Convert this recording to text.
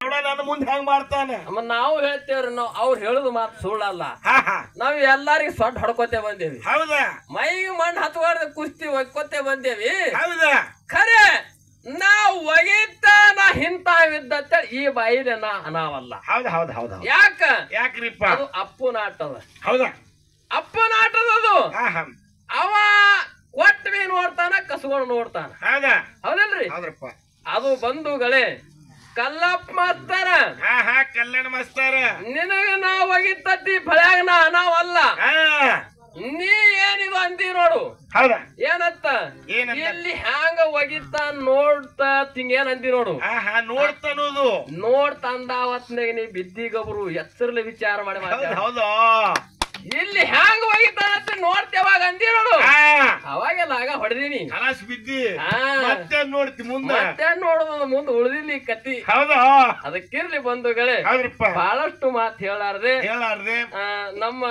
ನೋಡ ನನ್ನ ಮುಂದೆ ಹೆಂಗ್ ಮಾಡ್ತಾನೆ ನಾವು ಹೇಳ್ತೇವ್ರಿ ನಾವ್ ಅವ್ರು ಹೇಳುದು ಮಾತು ಸುಳ್ಳಲ್ಲ ನಾವ್ ಎಲ್ಲಾರಿಗ ಸೊಡ್ಡ ಹೊಡ್ಕೋತೆ ಬಂದೇವಿ ಹೌದಾ ಮೈಗೆ ಮಣ್ಣು ಹತ್ವಾರ್ದ ಕುಸ್ತಿ ಒಯ್ಕೋತೆ ಬಂದೇವಿ ಹೌದಾ ಖರೆ ನಾವ್ ಒಗಿತಾನ ಹಿಂತಾವಿದ್ದ ಈ ಬಾಯಿಲೆ ನಾವಲ್ಲ ಹೌದ ಹೌದ ಹೌದ ಯಾಕ್ರಿಪ್ಪ ಅದು ಅಪ್ಪನ ಆಟದ ಹೌದಾ ಅಪ್ಪನ ಆಟದದು ಅವ ಕೊಟ್ಟವಿ ನೋಡ್ತಾನ ಕಸ್ಕೊಂಡು ನೋಡ್ತಾನ ಹೌದಾ ಹೌದಲ್ರಿ ಹೌದ್ರಪ್ಪ ಅದು ಬಂಧುಗಳೇ ಕಲ್ಲಪ್ಪ ಮಾಸ್ತರ ಕಲ್ಯಾಣ ಮಾಸ್ತರ ನಿನಗ ನಾ ಒಗಿತತಿ ಫಳ್ಯಾಗ ನಾವಲ್ಲ ನೀ ಏನಿದು ಅಂದಿ ನೋಡು ಹೌದಾ ಏನತ್ತ ಇಲ್ಲಿ ಹ್ಯಾಂಗ ಒಗಿತ ನೋಡ್ತಾ ತಿಂಗೇನ್ ಅಂದಿ ನೋಡು ನೋಡ್ತಾನೋದು ನೋಡ್ತಂದ ಅವತ್ನಾಗ ನೀ ಬಿದ್ದಿಗೊಬ್ರು ಹೆಸರ್ಲಿ ವಿಚಾರ ಮಾಡಿ ಹೌದಾ ಇಲ್ಲಿ ಹ್ಯಾಂಗ ಒಗಿತಾನಂತ ನೋಡ್ತೇವಾಗ ಅಂದಿ ನೋಡು ಅವಾಗೆಲ್ಲ ಆಗ ಹೊಡೆದೀನಿ ಬಿದ್ದಿ ಮತ್ತೆ ನೋಡ್ತಿ ಮುಂದೆ ಮತ್ತೆ ನೋಡುದು ಮುಂದೆ ಉಳಿದಿಲ್ಲಿ ಕತ್ತಿ ಹೌದಾ ಅದಕ್ಕಿರ್ಲಿ ಬಂಧುಗಳೇ ಬಹಳಷ್ಟು ಮಾತು ಹೇಳಾರ್ದೆ ನಮ್ಮ